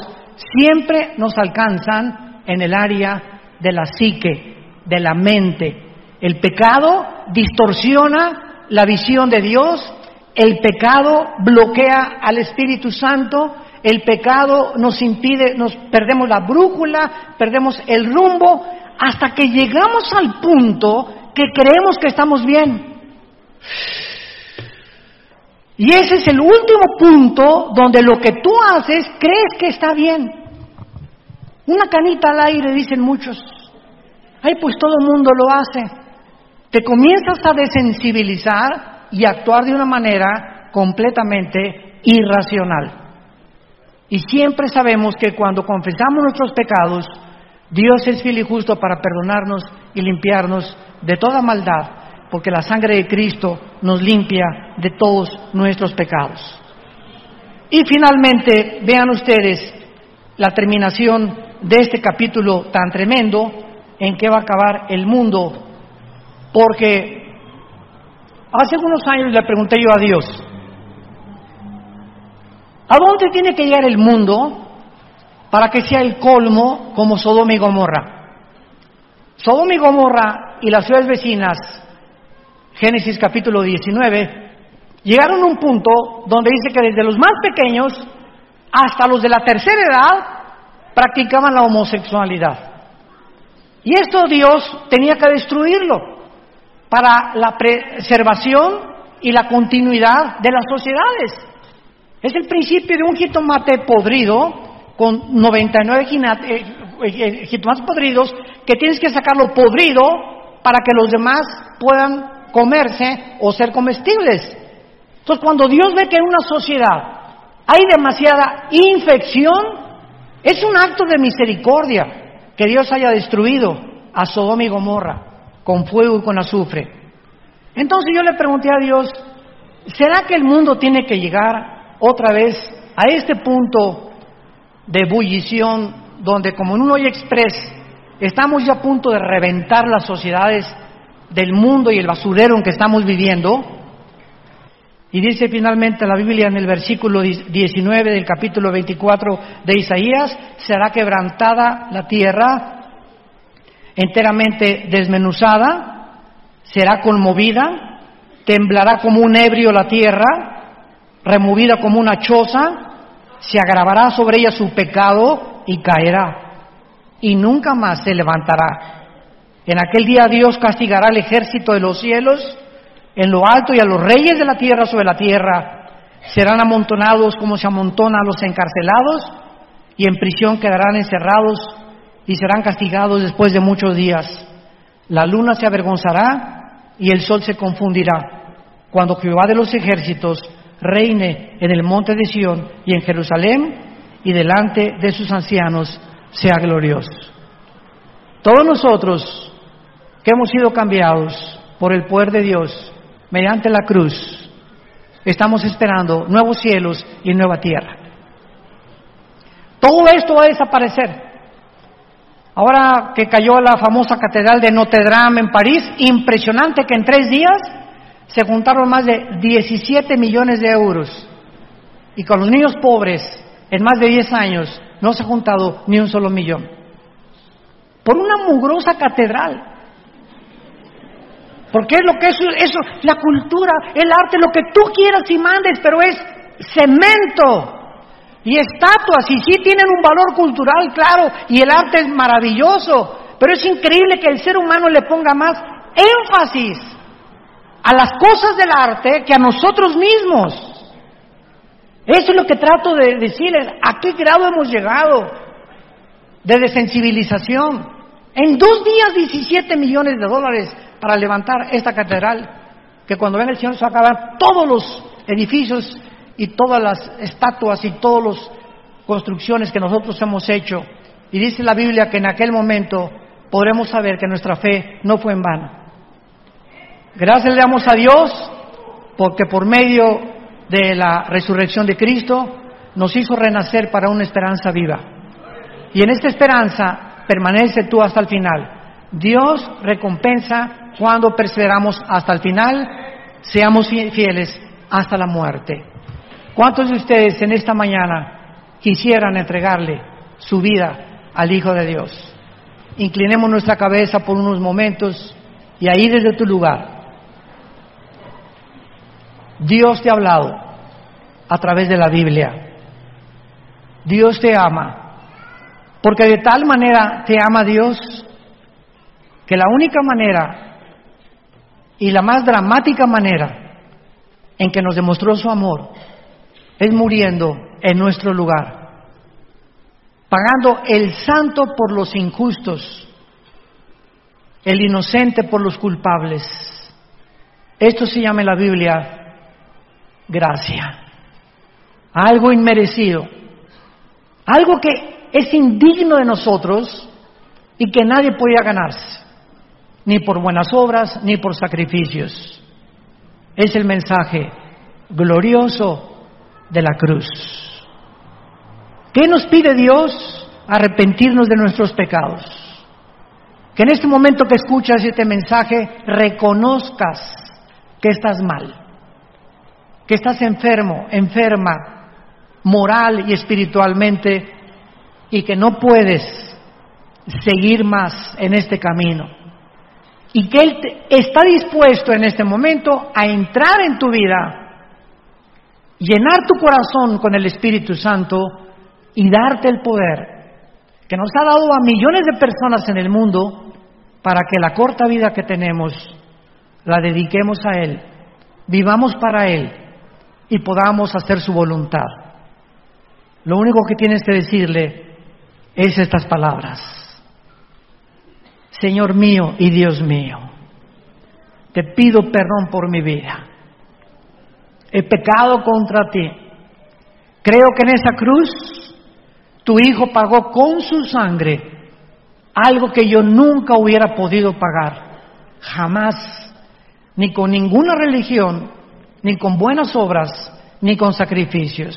siempre nos alcanzan en el área de la psique, de la mente. El pecado distorsiona la visión de Dios, el pecado bloquea al Espíritu Santo, el pecado nos impide, nos perdemos la brújula, perdemos el rumbo, hasta que llegamos al punto que creemos que estamos bien. Y ese es el último punto donde lo que tú haces crees que está bien. Una canita al aire, dicen muchos. Ay, pues todo el mundo lo hace. Te comienzas a desensibilizar y actuar de una manera completamente irracional. Y siempre sabemos que cuando confesamos nuestros pecados, Dios es fiel y justo para perdonarnos y limpiarnos de toda maldad, porque la sangre de Cristo nos limpia de todos nuestros pecados. Y finalmente, vean ustedes la terminación de este capítulo tan tremendo, en que va a acabar el mundo, porque hace unos años le pregunté yo a Dios, ¿a dónde tiene que llegar el mundo para que sea el colmo como Sodoma y Gomorra? Sodoma y Gomorra y las ciudades vecinas, Génesis capítulo 19, llegaron a un punto donde dice que desde los más pequeños hasta los de la tercera edad practicaban la homosexualidad. Y esto Dios tenía que destruirlo para la preservación y la continuidad de las sociedades. Es el principio de un jitomate podrido con 99 jitomates podridos, que tienes que sacarlo podrido para que los demás puedan comerse o ser comestibles. Entonces, cuando Dios ve que en una sociedad hay demasiada infección, es un acto de misericordia que Dios haya destruido a Sodoma y Gomorra. con fuego y con azufre. Entonces yo le pregunté a Dios, ¿será que el mundo tiene que llegar otra vez a este punto de ebullición donde, como en un hoy express, estamos ya a punto de reventar las sociedades del mundo y el basurero en que estamos viviendo? Y dice finalmente la Biblia en el versículo 19 del capítulo 24 de Isaías, será quebrantada la tierra, enteramente desmenuzada, será conmovida, temblará como un ebrio la tierra, removida como una choza, se agravará sobre ella su pecado y caerá, y nunca más se levantará. En aquel día Dios castigará al ejército de los cielos en lo alto y a los reyes de la tierra sobre la tierra. Serán amontonados como se amontonan los encarcelados, y en prisión quedarán encerrados y serán castigados después de muchos días. La luna se avergonzará y el sol se confundirá, cuando Jehová de los ejércitos reine en el monte de Sión y en Jerusalén, y delante de sus ancianos sea glorioso. Todos nosotros que hemos sido cambiados por el poder de Dios mediante la cruz, estamos esperando nuevos cielos y nueva tierra. Todo esto va a desaparecer. Ahora que cayó la famosa catedral de Notre Dame en París, impresionante que en 3 días se juntaron más de 17 millones de euros. Y con los niños pobres, en más de 10 años, no se ha juntado ni un solo millón. Por una mugrosa catedral. Porque es lo que es eso, la cultura, el arte, lo que tú quieras y mandes, pero es cemento y estatuas, y sí tienen un valor cultural, claro, y el arte es maravilloso, pero es increíble que el ser humano le ponga más énfasis a las cosas del arte que a nosotros mismos. Eso es lo que trato de decirles, ¿a qué grado hemos llegado de desensibilización? En 2 días, 17 millones de dólares para levantar esta catedral, que cuando venga el Señor se va a acabar todos los edificios y todas las estatuas y todas las construcciones que nosotros hemos hecho. Y dice la Biblia que en aquel momento podremos saber que nuestra fe no fue en vano. Gracias le damos a Dios porque por medio de la resurrección de Cristo nos hizo renacer para una esperanza viva. Y en esta esperanza permanece tú hasta el final. Dios recompensa cuando perseveramos hasta el final, seamos fieles hasta la muerte. ¿Cuántos de ustedes en esta mañana quisieran entregarle su vida al Hijo de Dios? Inclinemos nuestra cabeza por unos momentos y ahí desde tu lugar, Dios te ha hablado a través de la Biblia. Dios te ama, porque de tal manera te ama Dios que la única manera y la más dramática manera en que nos demostró su amor es muriendo en nuestro lugar, pagando el santo por los injustos, el inocente por los culpables. Esto se llama en la Biblia gracia, algo inmerecido, algo que es indigno de nosotros y que nadie podía ganarse, ni por buenas obras, ni por sacrificios. Es el mensaje glorioso de la cruz. ¿Qué nos pide Dios? Arrepentirnos de nuestros pecados. Que en este momento que escuchas este mensaje reconozcas que estás mal, que estás enfermo, enferma, moral y espiritualmente, y que no puedes seguir más en este camino. Y que Él está dispuesto en este momento a entrar en tu vida, llenar tu corazón con el Espíritu Santo y darte el poder que nos ha dado a millones de personas en el mundo para que la corta vida que tenemos la dediquemos a Él, vivamos para Él y podamos hacer su voluntad. Lo único que tienes que decirle es estas palabras: Señor mío y Dios mío, te pido perdón por mi vida. He pecado contra ti. Creo que en esa cruz tu Hijo pagó con su sangre algo que yo nunca hubiera podido pagar. jamás, ni con ninguna religión, ni con buenas obras, ni con sacrificios.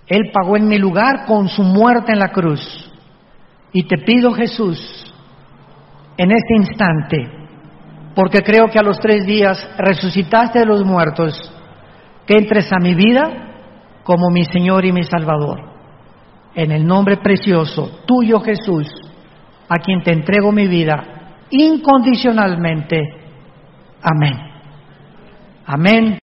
Él pagó en mi lugar con su muerte en la cruz. Y te pido, Jesús, en este instante, porque creo que a los 3 días resucitaste de los muertos, que entres a mi vida como mi Señor y mi Salvador. En el nombre precioso tuyo, Jesús, a quien te entrego mi vida incondicionalmente. Amén. Amén.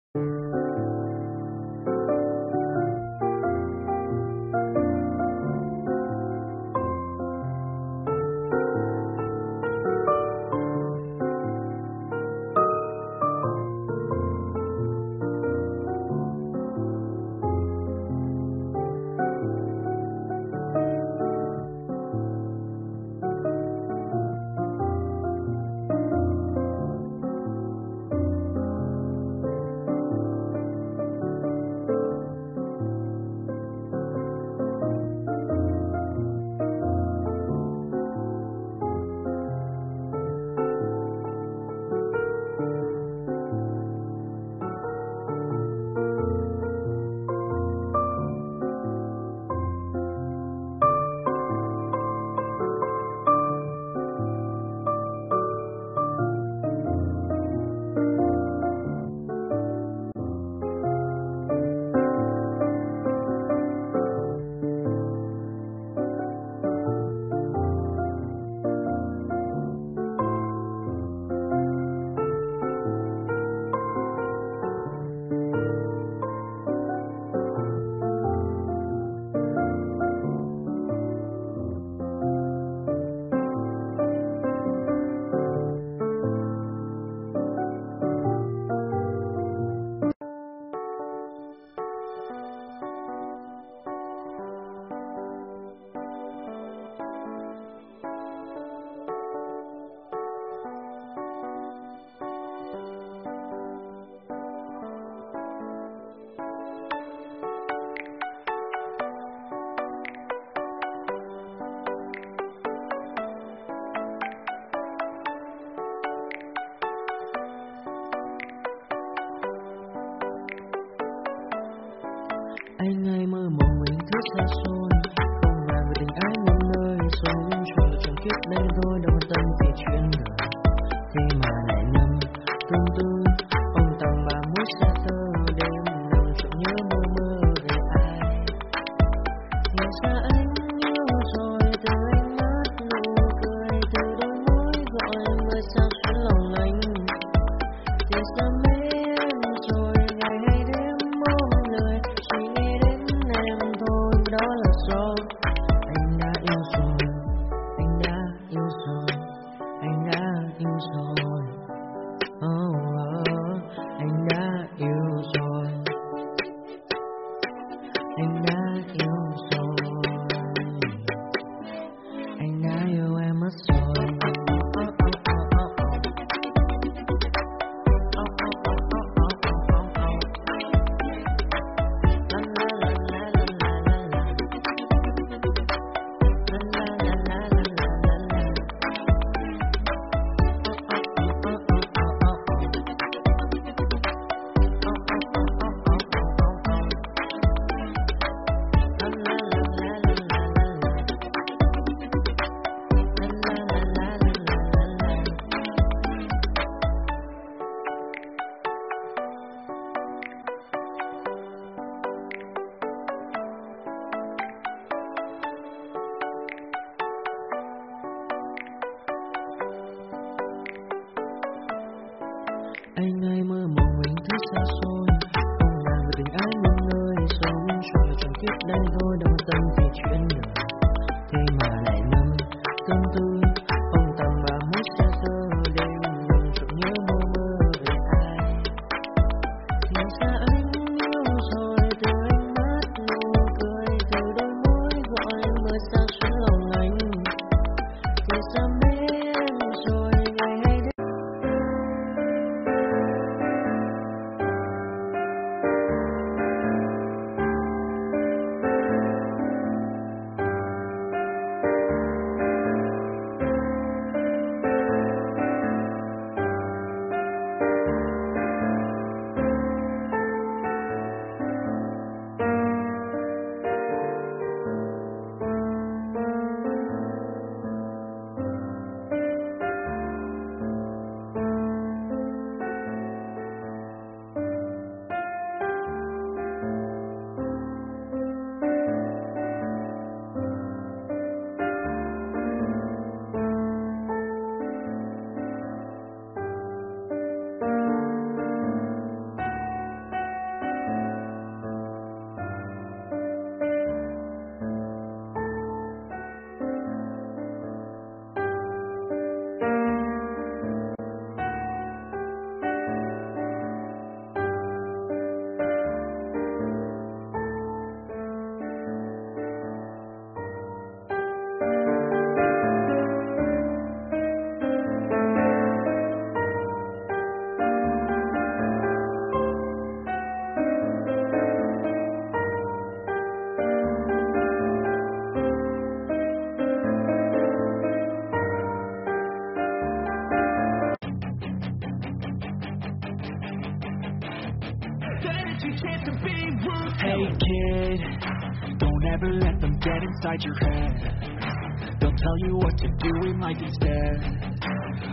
never let them get inside your head. They'll tell you what to do in life instead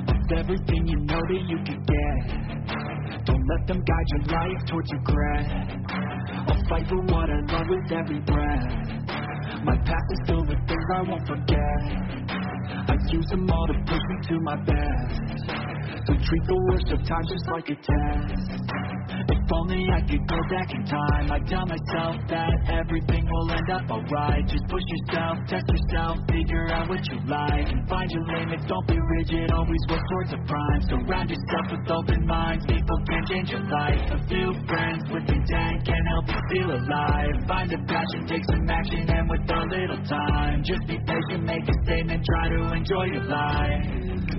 of everything you know that you could get. Don't let them guide your life towards regret. I'll fight for what I love with every breath. My past is filled with things I won't forget. I use them all to push me to my best. So treat the worst of times just like a test. If only I could go back in time, I'd tell myself that everything will end up alright. Just push yourself, test yourself, figure out what you like, and find your limits, don't be rigid, always work towards a prime. Surround yourself with open minds, people can change your life. A few friends with intent can help you feel alive. Find a passion, take some action, and with a little time, just be patient, make a statement, try to enjoy your life.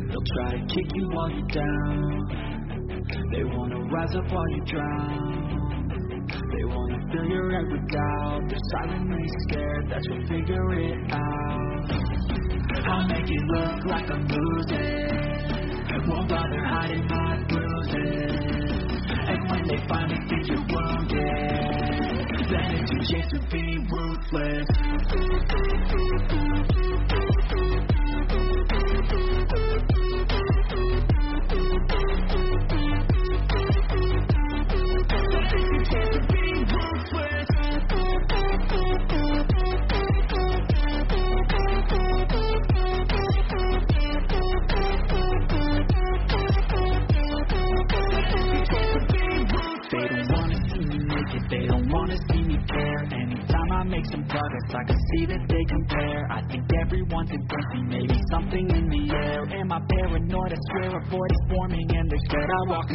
They'll try to kick you while you're down. They wanna rise up while you drown. They wanna fill your head with doubt. They're silently scared that you'll figure it out. I'll make it look like I'm losing. Won't bother hiding my bruises. And when they finally think you're wounded, then it's your chance to be ruthless. They don't wanna see me care. Anytime I make some progress, I can see that they compare. I think everyone's against me, maybe something in the air. Am I paranoid? I swear a void is forming and they're scared I walk